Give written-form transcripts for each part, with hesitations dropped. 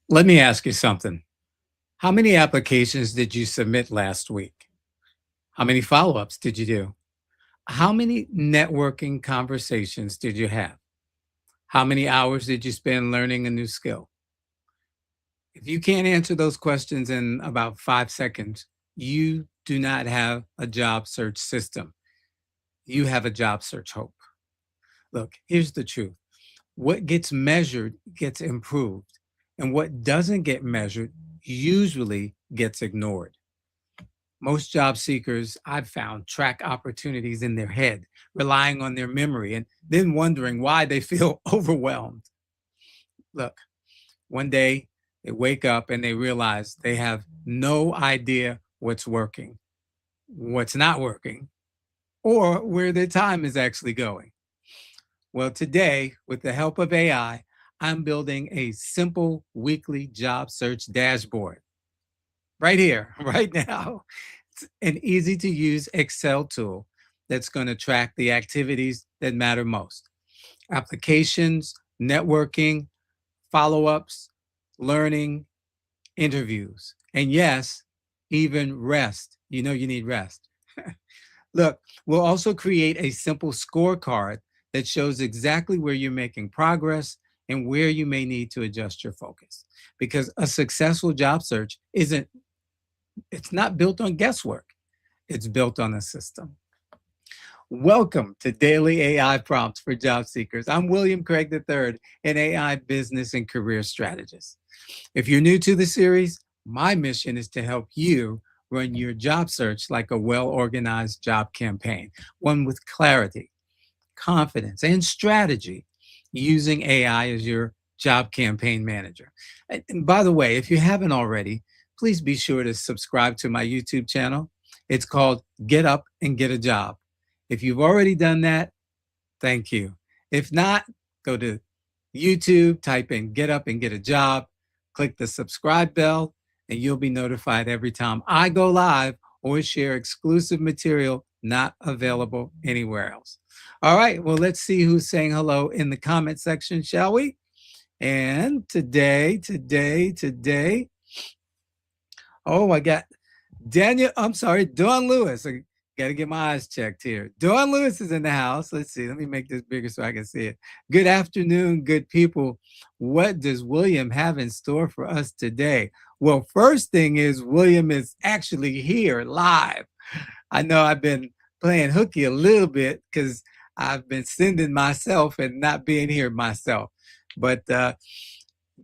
Let me ask you something. How many applications did you submit last week? How many follow ups did you do? How many networking conversations did you have? How many hours did you spend learning a new skill? If you can't answer those questions in about 5 seconds, you do not have a job search system. You have a job search hope. Look, here's the truth: what gets measured gets improved, and what doesn't get measured usually gets ignored. Most job seekers I've found track opportunities in their head, relying on their memory, and then wondering why they feel overwhelmed. Look, one day they wake up and they realize they have no idea what's working, what's not working, or where their time is actually going. Well, today, with the help of AI, I'm building a simple weekly job search dashboard right here, right now. It's an easy to use Excel tool that's going to track the activities that matter most: applications, networking, follow ups, learning, interviews, and yes, even rest. You know, you need rest. Look, we'll also create a simple scorecard that shows exactly where you're making progress and where you may need to adjust your focus. Because a successful job search isn't, it's not built on guesswork. It's built on a system. Welcome to Daily AI Prompts for Job Seekers. I'm William Craig III, an AI business and career strategist. If you're new to the series, my mission is to help you run your job search like a well organized job campaign, one with clarity, confidence, and strategy, using AI as your job campaign manager. And by the way, if you haven't already, please be sure to subscribe to my YouTube channel. It's called Get Up and Get a Job. If you've already done that, thank you. If not, go to YouTube, type in Get Up and Get a Job, click the subscribe bell, and you'll be notified every time I go live or share exclusive material not available anywhere else. All right, well, let's see who's saying hello in the comment section, shall we? And today, oh, I got Dawn Lewis. I got to get my eyes checked here. Dawn Lewis is in the house. Let's see. Let me make this bigger so I can see it. Good afternoon, good people. What does William have in store for us today? Well, first thing is, William is actually here live. I know I've been playing hooky a little bit because I've been sending myself and not being here myself. But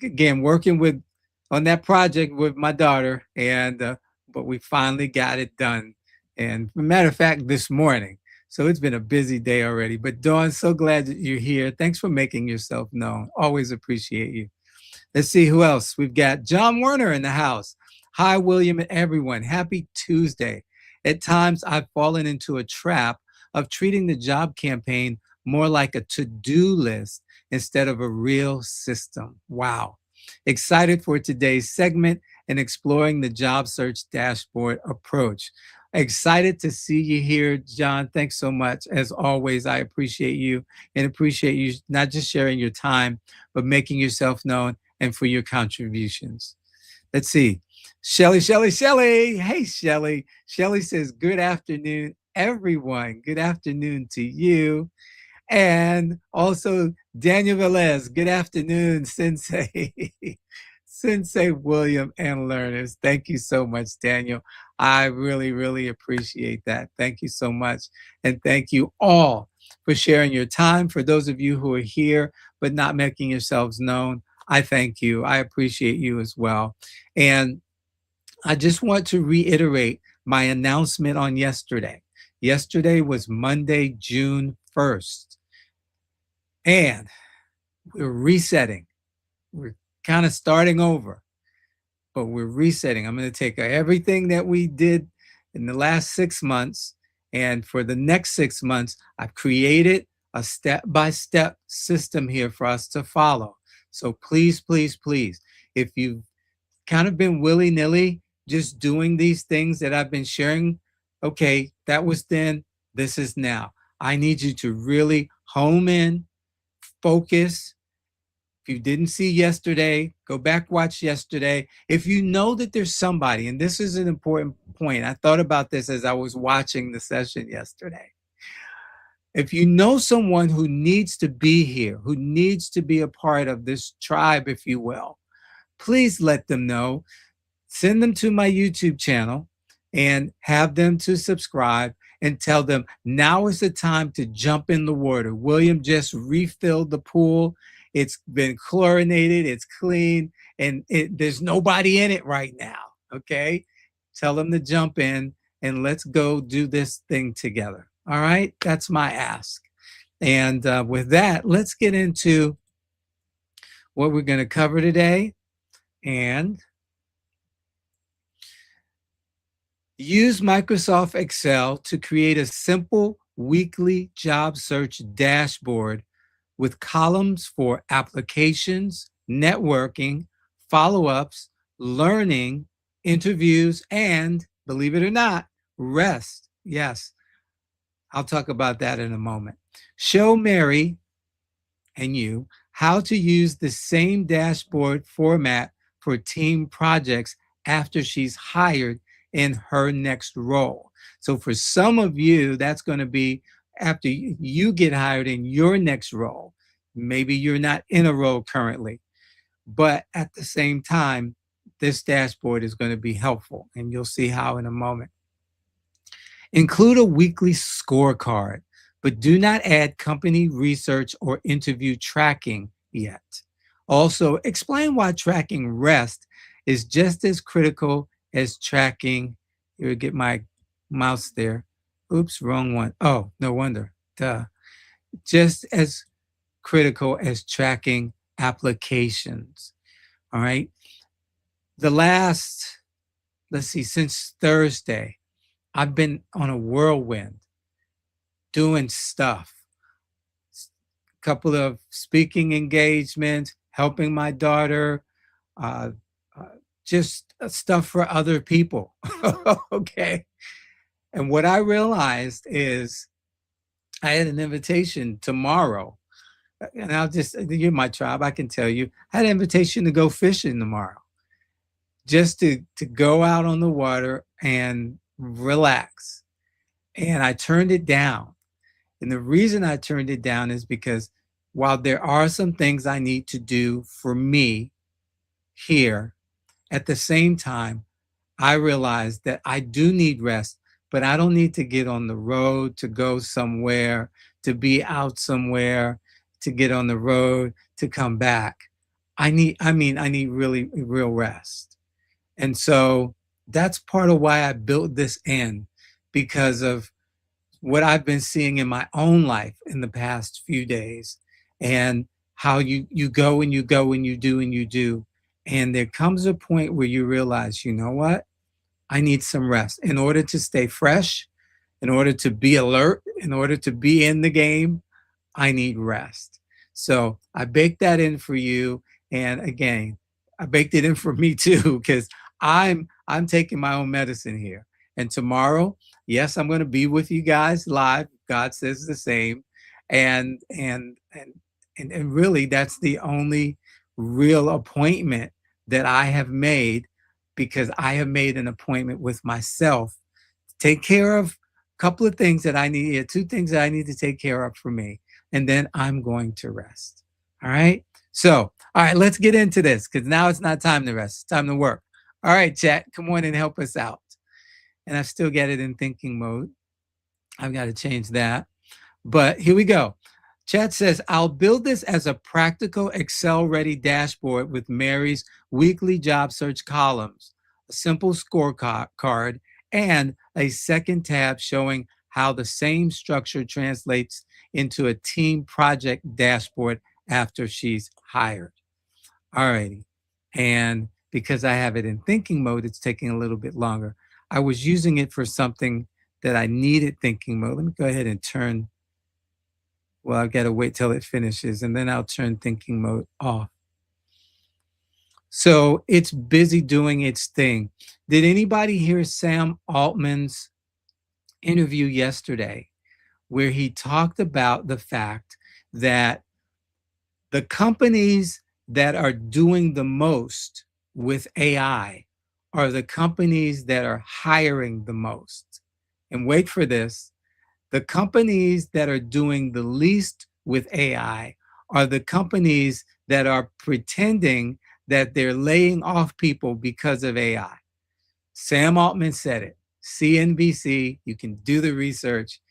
again, working with on that project with my daughter, and but we finally got it done. And matter of fact, this morning. So it's been a busy day already. But Dawn, so glad that you're here. Thanks for making yourself known. Always appreciate you. Let's see who else. We've got John Werner in the house. Hi, William and everyone. Happy Tuesday. At times, I've fallen into a trap of treating the job campaign more like a to do list instead of a real system. Wow. Excited for today's segment and exploring the job search dashboard approach. Excited to see you here, John. Thanks so much. As always, I appreciate you and appreciate you not just sharing your time, but making yourself known and for your contributions. Let's see. Shelly. Hey, Shelly. Shelly says, good afternoon, everyone. Good afternoon to you. And also Daniel Velez, good afternoon, Sensei. Sensei William and learners. Thank you so much, Daniel. I really, really appreciate that. Thank you so much. And thank you all for sharing your time. For those of you who are here but not making yourselves known, I thank you. I appreciate you as well. And I just want to reiterate my announcement on yesterday. Yesterday was Monday, June 1st. And we're resetting. We're kind of starting over, but we're resetting. I'm going to take everything that we did in the last 6 months, and for the next 6 months, I've created a step-by-step system here for us to follow. So please, please, please, if you've kind of been willy-nilly just doing these things that I've been sharing, okay, that was then, this is now. I need you to really home in, focus, If you didn't see yesterday, go back, watch yesterday. If you know that there's somebody, and this is an important point, I thought about this as I was watching the session yesterday. If you know someone who needs to be here, who needs to be a part of this tribe, if you will, please let them know. Send them to my YouTube channel and have them to subscribe and tell them now is the time to jump in the water. William just refilled the pool. It's been chlorinated, it's clean, and there's nobody in it right now. Okay. Tell them to jump in and let's go do this thing together. All right. That's my ask. And with that, let's get into what we're going to cover today. And use Microsoft Excel to create a simple weekly job search dashboard with columns for applications, networking, follow-ups, learning, interviews, and, believe it or not, rest. Yes, I'll talk about that in a moment. Show Mary and you how to use the same dashboard format for team projects after she's hired in her next role. So for some of you, that's going to be after you get hired in your next role. Maybe you're not in a role currently, but at the same time, this dashboard is going to be helpful, and you'll see how in a moment. Include a weekly scorecard, but do not add company research or interview tracking yet. Also, explain why tracking rest is just as critical as tracking. Here, get my mouse there. Oops, wrong one. Oh, no wonder. Duh. Just as critical as tracking applications. All right. The last, let's see, since Thursday, I've been on a whirlwind doing stuff. A couple of speaking engagements, helping my daughter, uh, uh, just stuff for other people. Okay. And what I realized is I had an invitation tomorrow. And you're my tribe, I can tell you, I had an invitation to go fishing tomorrow, just to go out on the water and relax. And I turned it down. And the reason I turned it down is because while there are some things I need to do for me here, at the same time, I realized that I do need rest, but I don't need to get on the road to go somewhere, to be out somewhere, to get on the road, to come back. I need really real rest. And so that's part of why I built this in, because of what I've been seeing in my own life in the past few days, and how you go and you go and you do and you do. And there comes a point where you realize, you know what? I need some rest in order to stay fresh, in order to be alert, in order to be in the game. I need rest. So I baked that in for you. And again, I baked it in for me too, because I'm taking my own medicine here. And tomorrow, yes, I'm going to be with you guys live. God says the same. And really that's the only real appointment that I have made, because I have made an appointment with myself to take care of a couple of things that I need, two things that I need to take care of for me. And then I'm going to rest. All right. So, all right, let's get into this, because now it's not time to rest. It's time to work. All right, chat, come on and help us out. And I still get it in thinking mode. I've got to change that. But here we go. Chat says, I'll build this as a practical Excel-ready dashboard with Mary's weekly job search columns, a simple scorecard, and a second tab showing how the same structure translates into a team project dashboard after she's hired. All righty. And because I have it in thinking mode, it's taking a little bit longer. I was using it for something that I needed thinking mode. Let me go ahead and turn. Well, I've got to wait till it finishes, and then I'll turn thinking mode off. So it's busy doing its thing. Did anybody hear Sam Altman's interview yesterday, where he talked about the fact that the companies that are doing the most with AI are the companies that are hiring the most. And wait for this, the companies that are doing the least with AI are the companies that are pretending that they're laying off people because of AI. Sam Altman said it, CNBC, you can do the research,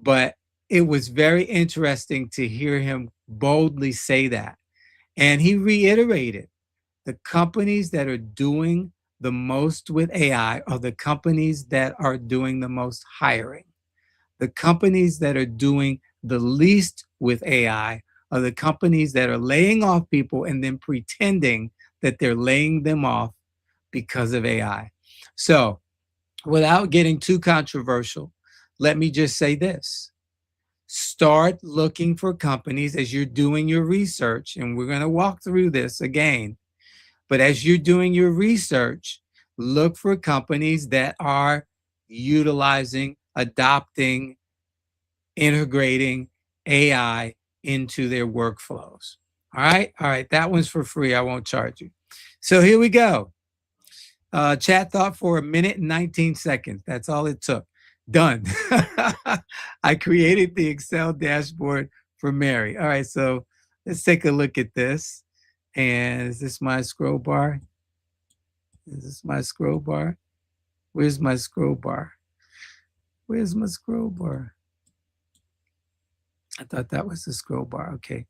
but it was very interesting to hear him boldly say that. And he reiterated the companies that are doing the most with AI are the companies that are doing the most hiring. The companies that are doing the least with AI are the companies that are laying off people and then pretending that they're laying them off because of AI. So, without getting too controversial, let me just say this. Start looking for companies as you're doing your research, and we're going to walk through this again. But as you're doing your research, look for companies that are utilizing, adopting, integrating AI into their workflows. All right. All right. That one's for free. I won't charge you. So here we go. Chat thought for a minute and 19 seconds. That's all it took. Done. I created the Excel dashboard for Mary. All right. So let's take a look at this. And is this my scroll bar? Is this my scroll bar? Where's my scroll bar? Where's my scroll bar? I thought that was the scroll bar. Okay.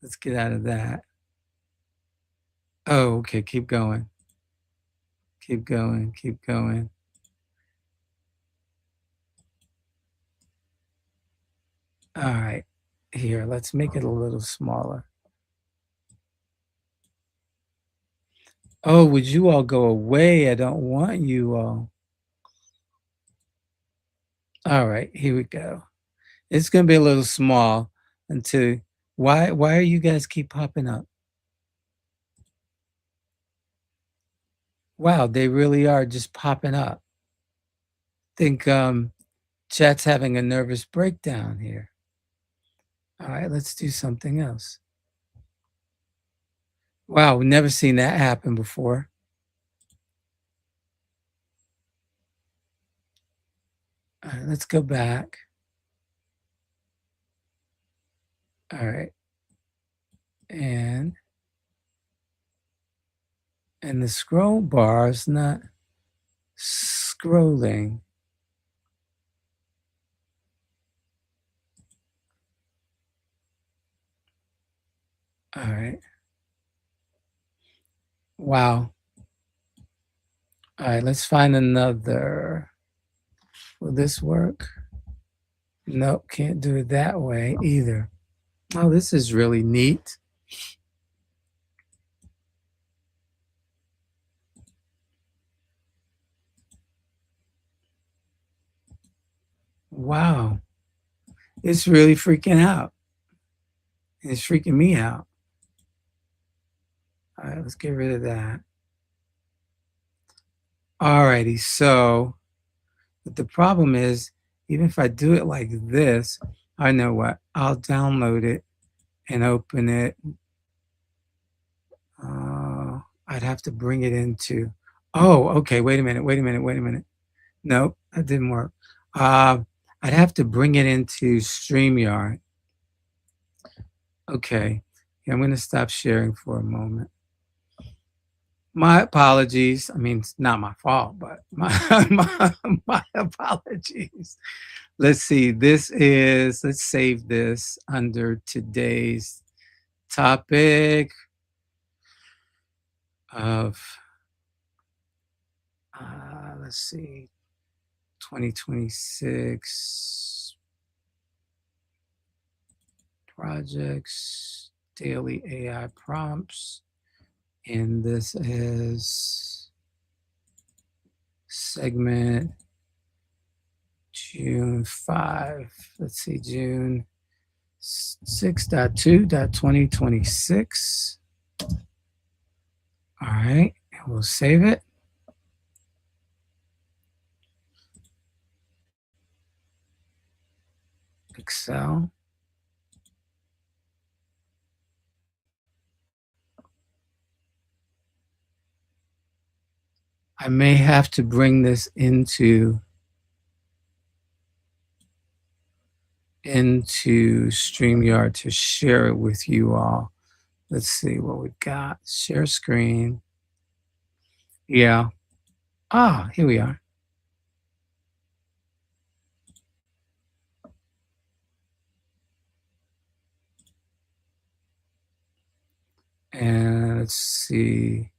Let's get out of that. Oh, okay. Keep going. Keep going. Keep going. All right. Here, let's make it a little smaller. Oh, would you all go away? I don't want you all. All right, here we go. It's gonna be a little small until why are you guys keep popping up? Wow, they really are just popping up. Think chat's having a nervous breakdown here. All right, let's do something else. Wow, we've never seen that happen before. All right, let's go back. All right. And the scroll bar is not scrolling. All right. Wow. All right, let's find another. Will this work? Nope, can't do it that way either. Oh, this is really neat. Wow. It's really freaking out. It's freaking me out. All right, let's get rid of that. All righty, so but the problem is, even if I do it like this, I know what, I'll download it and open it. I'd have to bring it into, oh, okay, wait a minute. Nope, that didn't work. I'd have to bring it into StreamYard. Okay, I'm going to stop sharing for a moment. My apologies. I mean, it's not my fault, but my apologies. Let's see. Let's save this under today's topic of, let's see, 2026 projects, daily AI prompts. And this is segment June 5. Let's see, June 6.2.2026. All right, and we'll save it. Excel. I may have to bring this into StreamYard to share it with you all. Let's see what we've got. Share screen. Yeah. Ah, here we are. And let's see.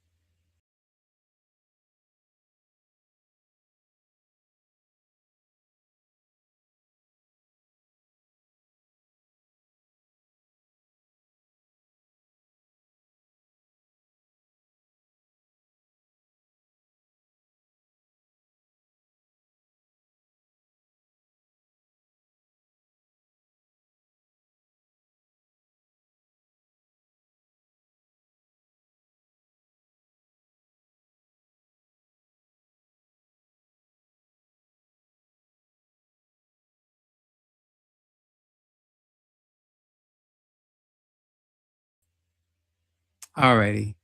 All righty.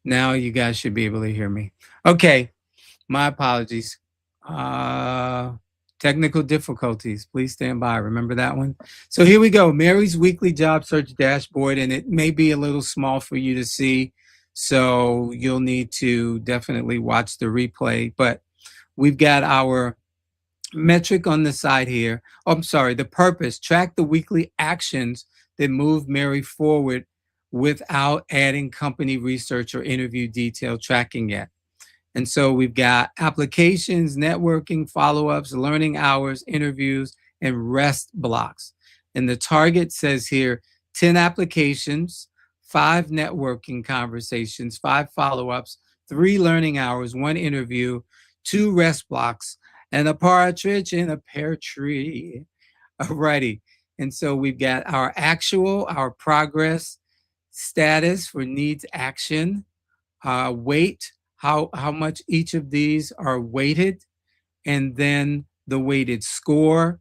Now you guys should be able to hear me. Okay. My apologies. Uh, Technical difficulties. Please stand by. Remember that one? So here we go. Mary's weekly job search dashboard, and it may be a little small for you to see. So you'll need to definitely watch the replay. But we've got our metric on the side here. Oh, I'm sorry, the purpose. Track the weekly actions that move Mary forward without adding company research or interview detail tracking yet. And so we've got applications, networking, follow-ups, learning hours, interviews, and rest blocks. And the target says here 10 applications, 5 networking conversations, 5 follow-ups, 3 learning hours, 1 interview, 2 rest blocks, and a partridge in a pear tree. Alrighty. And so we've got our actual, our progress status for needs action, weight, how much each of these are weighted, and then the weighted score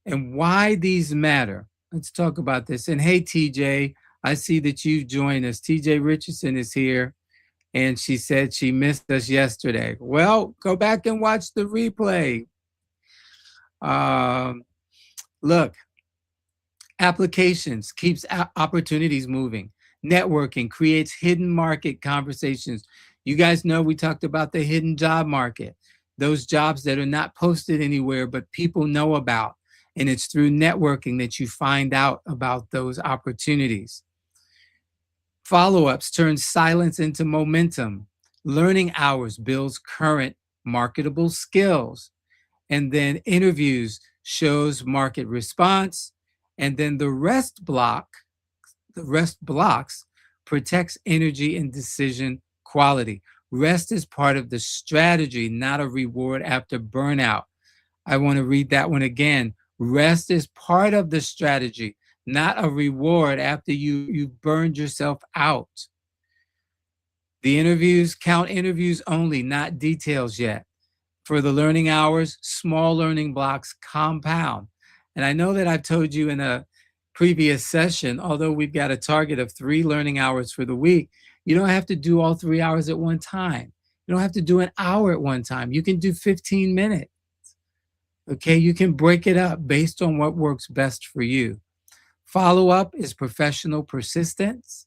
and why these matter. Let's talk about this. And hey, TJ, I see that you've joined us. TJ Richardson is here, and she said she missed us yesterday. Well, go back and watch the replay. Um, Look, applications keeps opportunities moving. Networking creates hidden market conversations. You guys know we talked about the hidden job market, those jobs that are not posted anywhere, but people know about. And it's through networking that you find out about those opportunities. Follow-ups turn silence into momentum. Learning hours builds current marketable skills. And then interviews shows market response. And then the rest blocks protects energy and decision quality. Rest is part of the strategy, not a reward after burnout. I want to read that one again. Rest is part of the strategy, not a reward after you've burned yourself out. The interviews count interviews only, not details yet. For the learning hours, small learning blocks compound. And I know that I've told you in a previous session, although we've got a target of 3 learning hours for the week, you don't have to do all 3 hours at one time. You don't have to do an hour at one time. You can do 15 minutes. Okay, you can break it up based on what works best for you. Follow up is professional persistence.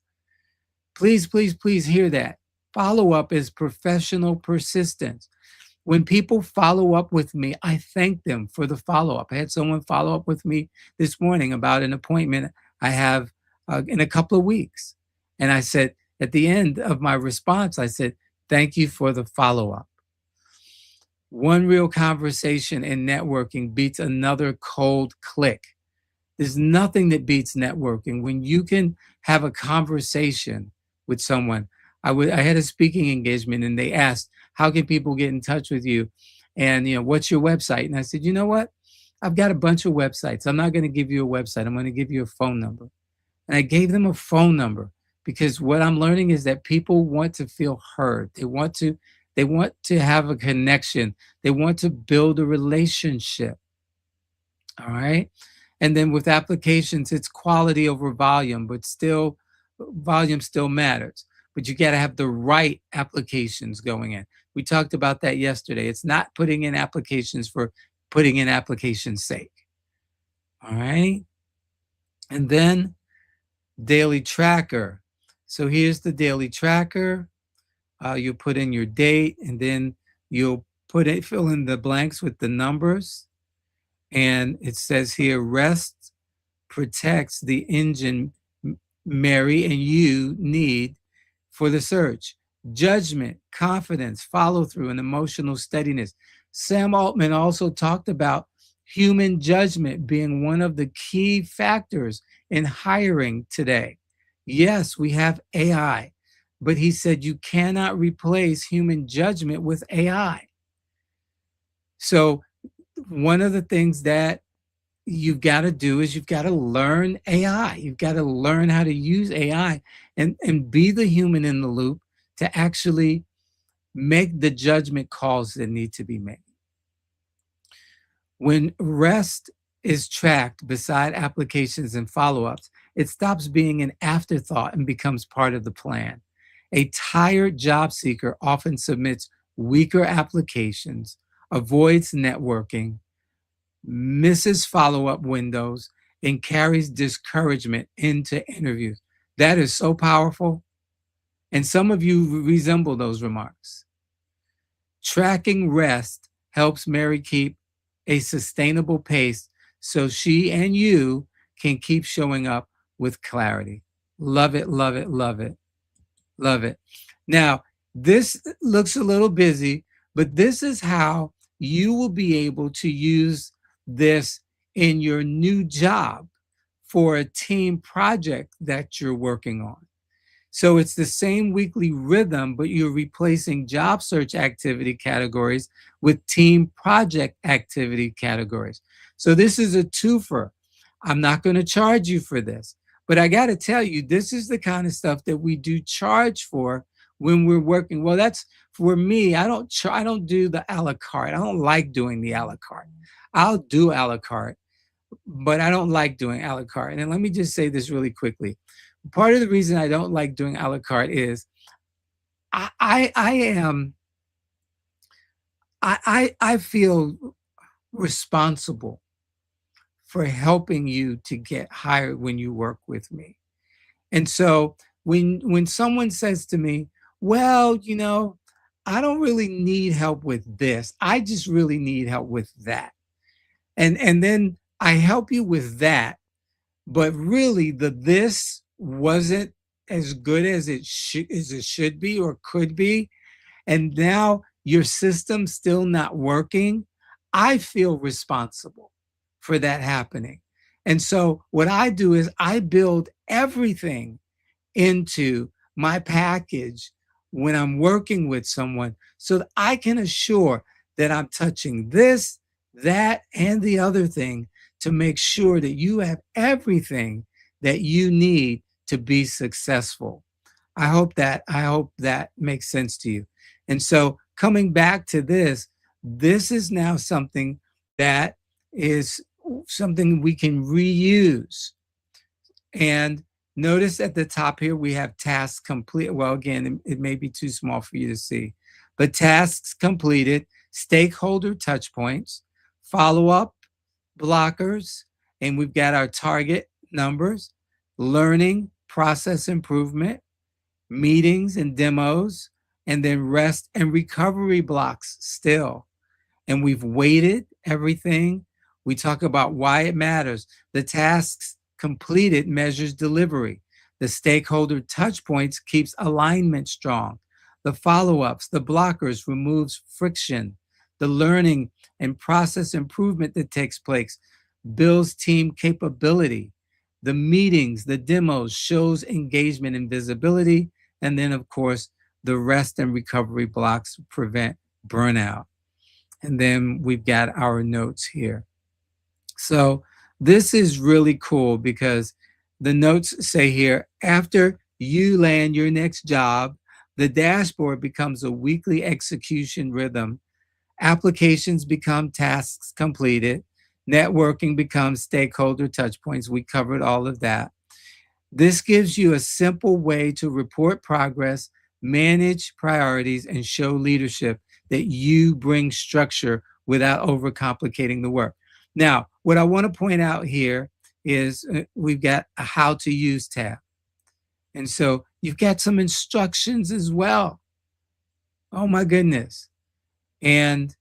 Please, please, please hear that. Follow up is professional persistence. When people follow up with me, I thank them for the follow up. I had someone follow up with me this morning about an appointment I have in a couple of weeks. And I said, at the end of my response, I said, thank you for the follow up. One real conversation in networking beats another cold click. There's nothing that beats networking. When you can have a conversation with someone, I had a speaking engagement and they asked, how can people get in touch with you? And, what's your website? And I said, you know what? I've got a bunch of websites. I'm not going to give you a website. I'm going to give you a phone number. And I gave them a phone number because what I'm learning is that people want to feel heard. They want to have a connection. They want to build a relationship. All right. And then with applications, it's quality over volume, but still, volume still matters. but you got to have the right applications going in. We talked about that yesterday. It's not putting in applications for putting in applications' sake. All right. And then daily tracker. So here's the daily tracker. You put in your date, and then you'll fill in the blanks with the numbers. And it says here, rest protects the engine Mary and you need for the search. Judgment, confidence, follow through, and emotional steadiness. Sam Altman also talked about human judgment being one of the key factors in hiring today. Yes, we have AI, but he said you cannot replace human judgment with AI. So, one of the things that you've got to do is you've got to learn AI. You've got to learn how to use AI and be the human in the loop to actually make the judgment calls that need to be made. When rest is tracked beside applications and follow-ups, it stops being an afterthought and becomes part of the plan. A tired job seeker often submits weaker applications, avoids networking, misses follow-up windows, and carries discouragement into interviews. That is so powerful. And some of you resemble those remarks. Tracking rest helps Mary keep a sustainable pace so she and you can keep showing up with clarity. Love it, love it, love it, love it. Now, this looks a little busy, but this is how you will be able to use this in your new job for a team project that you're working on. So it's the same weekly rhythm, but you're replacing job search activity categories with team project activity categories. So this is a twofer. I'm not going to charge you for this, but I got to tell you, this is the kind of stuff that we do charge for when we're working. Well, that's for me. I don't do the a la carte. I don't like doing the a la carte. I'll do a la carte, but I don't like doing a la carte. And then let me just say this really quickly. Part of the reason I don't like doing a la carte is I feel responsible for helping you to get hired when you work with me. And so when someone says to me, well, I don't really need help with this. I just really need help with that. And then I help you with that, but really this wasn't as good as it should be or could be, and now your system's still not working. I feel responsible for that happening. And so what I do is I build everything into my package when I'm working with someone so that I can assure that I'm touching this, that, and the other thing to make sure that you have everything that you need to be successful. I hope that makes sense to you. And so coming back to this is now something that is something we can reuse. And notice at the top here, we have tasks complete. Well, again, it may be too small for you to see, but tasks completed, stakeholder touch points, follow-up, blockers, and we've got our target numbers, learning, process improvement, meetings and demos, and then rest and recovery blocks still. And we've weighted everything. We talk about why it matters. The tasks completed measures delivery. The stakeholder touch points keeps alignment strong. The follow-ups, the blockers removes friction. The learning and process improvement that takes place builds team capability. The meetings, the demos shows engagement and visibility. And then, of course, the rest and recovery blocks prevent burnout. And then we've got our notes here. So this is really cool because the notes say here, after you land your next job, the dashboard becomes a weekly execution rhythm. Applications become tasks completed. Networking becomes stakeholder touch points. We covered all of that. This gives you a simple way to report progress, manage priorities, and show leadership that you bring structure without overcomplicating the work. Now, what I want to point out here is we've got a how to use tab. And so you've got some instructions as well. Oh my goodness. And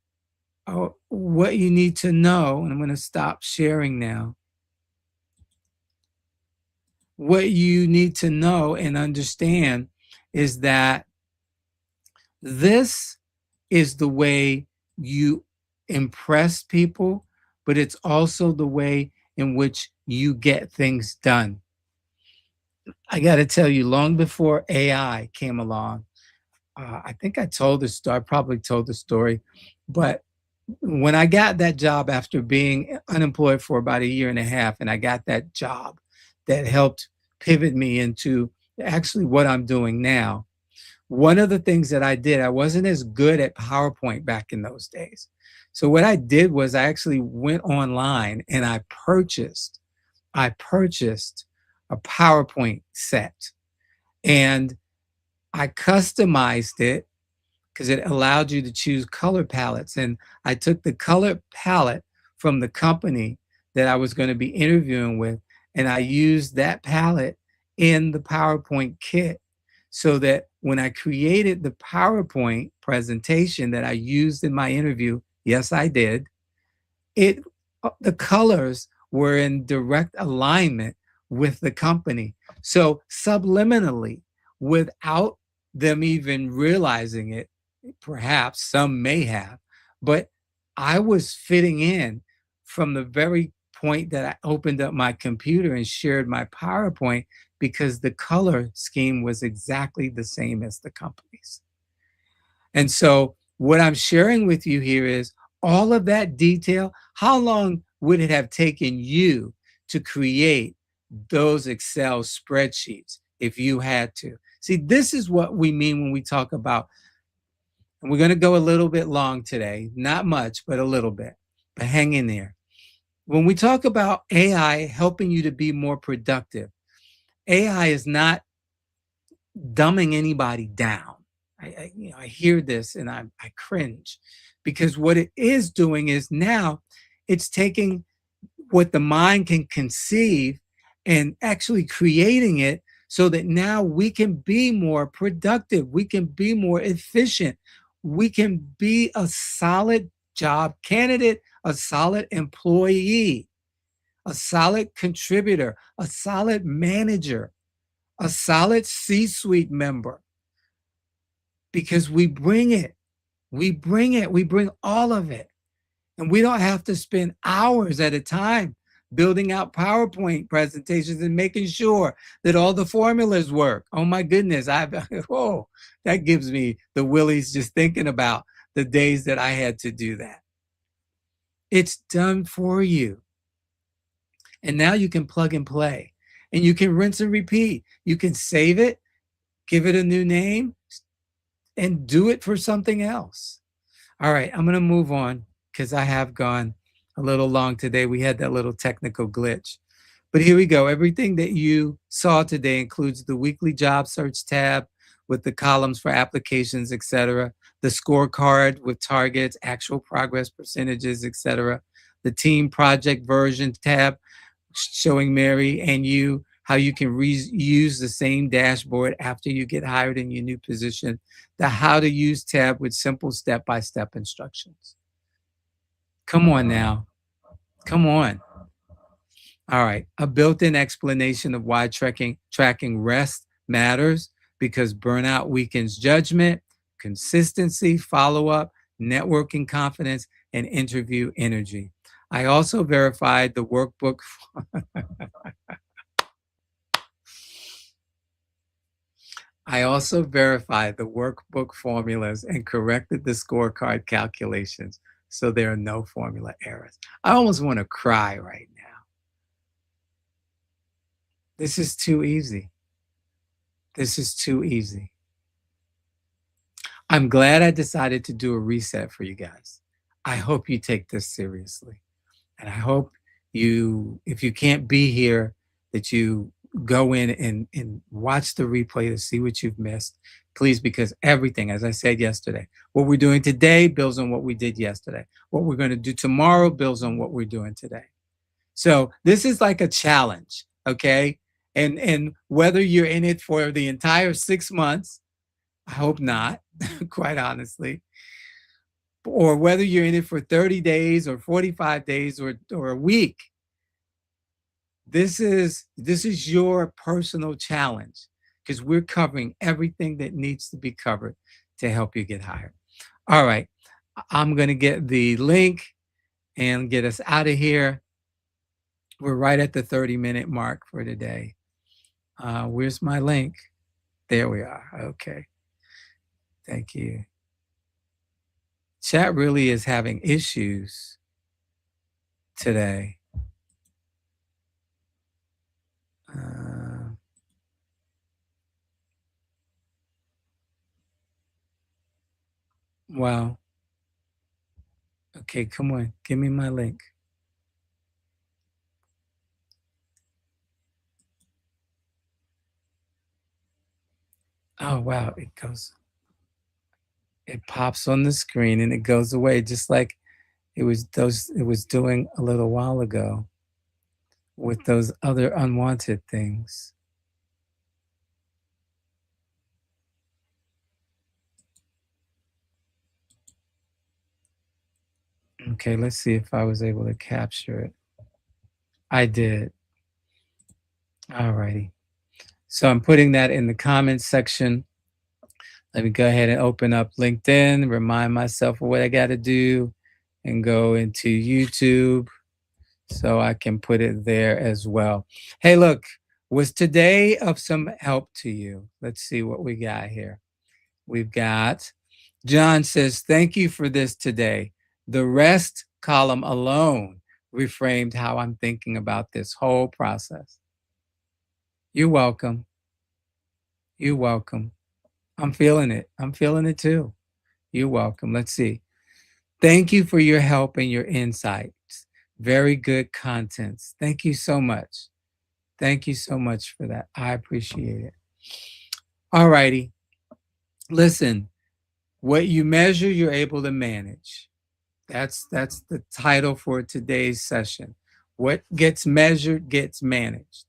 what you need to know, and I'm going to stop sharing now. What you need to know and understand is that this is the way you impress people, but it's also the way in which you get things done. I got to tell you, long before AI came along, I think I told this story, I probably told the story, but when I got that job after being unemployed for about a year and a half, and I got that job that helped pivot me into actually what I'm doing now. One of the things that I did, I wasn't as good at PowerPoint back in those days. So what I did was I actually went online and I purchased a PowerPoint set, and I customized it because it allowed you to choose color palettes. And I took the color palette from the company that I was going to be interviewing with, and I used that palette in the PowerPoint kit so that when I created the PowerPoint presentation that I used in my interview, yes, I did, it the colors were in direct alignment with the company. So subliminally, without them even realizing it, perhaps some may have, but I was fitting in from the very point that I opened up my computer and shared my PowerPoint because the color scheme was exactly the same as the company's. And so, what I'm sharing with you here is all of that detail. How long would it have taken you to create those Excel spreadsheets if you had to? See, this is what we mean when we talk about, and we're going to go a little bit long today, not much, but a little bit, but hang in there. When we talk about AI helping you to be more productive, AI is not dumbing anybody down. I hear this and I cringe because what it is doing is now it's taking what the mind can conceive and actually creating it so that now we can be more productive, we can be more efficient, we can be a solid job candidate, a solid employee, a solid contributor, a solid manager, a solid C-suite member, because we bring it. We bring all of it. And we don't have to spend hours at a time building out PowerPoint presentations and making sure that all the formulas work. Oh my goodness, oh, that gives me the willies just thinking about the days that I had to do that. It's done for you. And now you can plug and play and you can rinse and repeat. You can save it, give it a new name, and do it for something else. All right, I'm going to move on because I have gone a little long today. We had that little technical glitch. But here we go. Everything that you saw today includes the weekly job search tab with the columns for applications, etc., the scorecard with targets, actual progress percentages, etc., the team project version tab showing Mary and you how you can use the same dashboard after you get hired in your new position, the how to use tab with simple step-by-step instructions. Come on now. Come on. All right. A built-in explanation of why tracking rest matters, because burnout weakens judgment, consistency, follow-up, networking confidence, and interview energy. I also verified the workbook. I also verified the workbook formulas and corrected the scorecard calculations so there are no formula errors. I almost want to cry right now. This is too easy. This is too easy. I'm glad I decided to do a reset for you guys. I hope you take this seriously. And I hope you, if you can't be here, that you go in and watch the replay to see what you've missed, please, because everything, as I said yesterday, what we're doing today builds on what we did yesterday. What we're going to do tomorrow builds on what we're doing today. So this is like a challenge, okay? And whether you're in it for the entire 6 months, I hope not, quite honestly, or whether you're in it for 30 days or 45 days or a week, this is your personal challenge, because we're covering everything that needs to be covered to help you get hired. All right, I'm going to get the link and get us out of here. We're right at the 30-minute mark for today. Where's my link? There we are. Okay. Thank you. Chat really is having issues today. Wow. Okay, come on. Give me my link. Oh, wow. It pops on the screen and it goes away, just like it was doing a little while ago with those other unwanted things. Okay, let's see if I was able to capture it. I did. All righty. So I'm putting that in the comments section. Let me go ahead and open up LinkedIn, remind myself of what I got to do, and go into YouTube so I can put it there as well. Hey, look, was today of some help to you? Let's see what we got here. We've got John says, thank you for this today. The rest column alone reframed how I'm thinking about this whole process. You're welcome. You're welcome. I'm feeling it. I'm feeling it too. You're welcome. Let's see. Thank you for your help and your insights. Very good contents. Thank you so much. Thank you so much for that. I appreciate it. All righty. Listen, what you measure, you're able to manage. That's the title for today's session. What gets measured gets managed.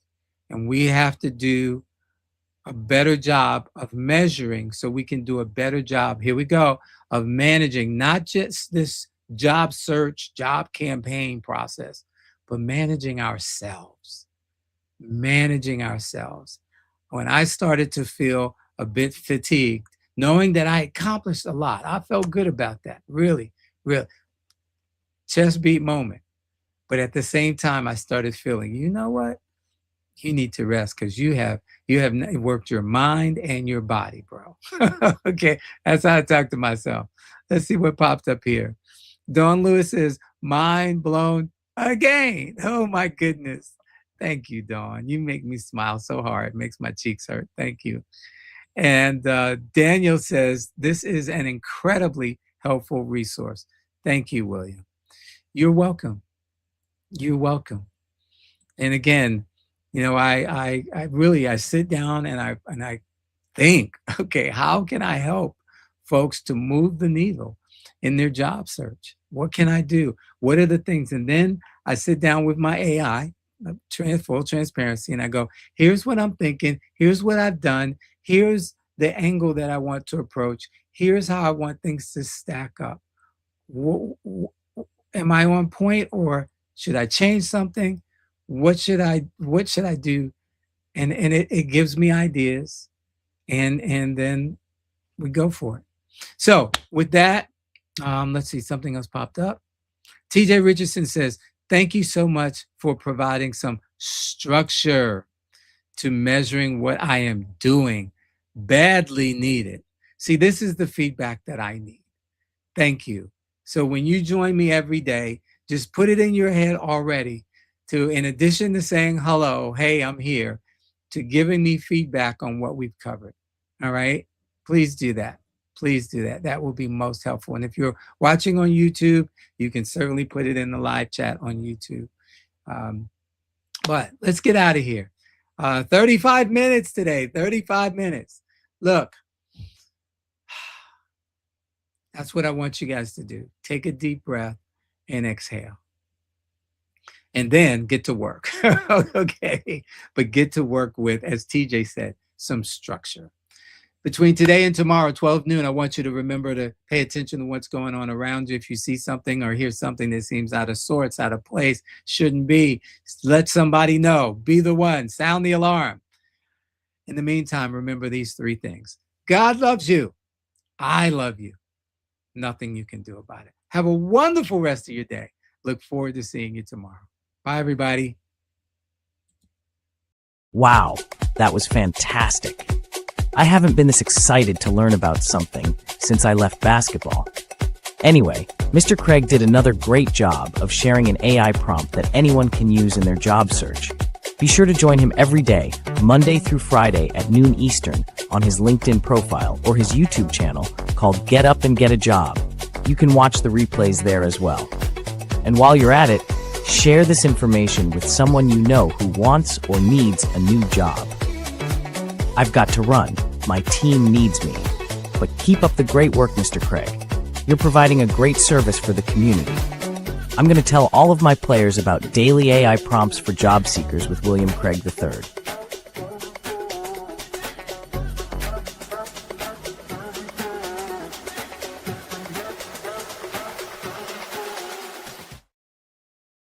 And we have to do a better job of measuring so we can do a better job, here we go, of managing not just this job search, job campaign process, but managing ourselves. Managing ourselves. When I started to feel a bit fatigued, knowing that I accomplished a lot, I felt good about that, really, really. Chest beat moment. But at the same time, I started feeling, you know what? You need to rest because you have worked your mind and your body, bro. Okay, that's how I talk to myself. Let's see what popped up here. Dawn Lewis is mind blown again. Oh my goodness. Thank you, Dawn. You make me smile so hard. It makes my cheeks hurt. Thank you. And Daniel says, this is an incredibly helpful resource. Thank you, William. You're welcome. You're welcome. And again, you know, I really sit down and I think, okay, how can I help folks to move the needle in their job search? What can I do? What are the things? And then I sit down with my AI, full transparency, and I go, here's what I'm thinking. Here's what I've done. Here's the angle that I want to approach. Here's how I want things to stack up. Am I on point, or should I change something? What should I do? And it gives me ideas, and then we go for it. So with that, let's see, something else popped up. TJ Richardson says, thank you so much for providing some structure to measuring what I am doing. Badly needed. See, this is the feedback that I need. Thank you. So when you join me every day, just put it in your head already to, in addition to saying hello, hey, I'm here, to giving me feedback on what we've covered. All right? Please do that. Please do that. That will be most helpful. And if you're watching on YouTube, you can certainly put it in the live chat on YouTube. But let's get out of here. 35 minutes today, 35 minutes. Look, that's what I want you guys to do. Take a deep breath and exhale. And then get to work. Okay. But get to work with, as TJ said, some structure. Between today and tomorrow, 12 noon, I want you to remember to pay attention to what's going on around you. If you see something or hear something that seems out of sorts, out of place, shouldn't be, let somebody know. Be the one. Sound the alarm. In the meantime, remember these three things. God loves you. I love you. Nothing you can do about it. Have a wonderful rest of your day. Look forward to seeing you tomorrow. Bye, everybody. Wow, that was fantastic. I haven't been this excited to learn about something since I left basketball. Anyway, Mr. Craig did another great job of sharing an AI prompt that anyone can use in their job search. Be sure to join him every day, Monday through Friday at noon Eastern, on his LinkedIn profile or his YouTube channel called Get Up and Get a Job. You can watch the replays there as well. And while you're at it, share this information with someone you know who wants or needs a new job. I've got to run. My team needs me. But keep up the great work, Mr. Craig. You're providing a great service for the community. I'm going to tell all of my players about daily AI prompts for job seekers with William Craig III.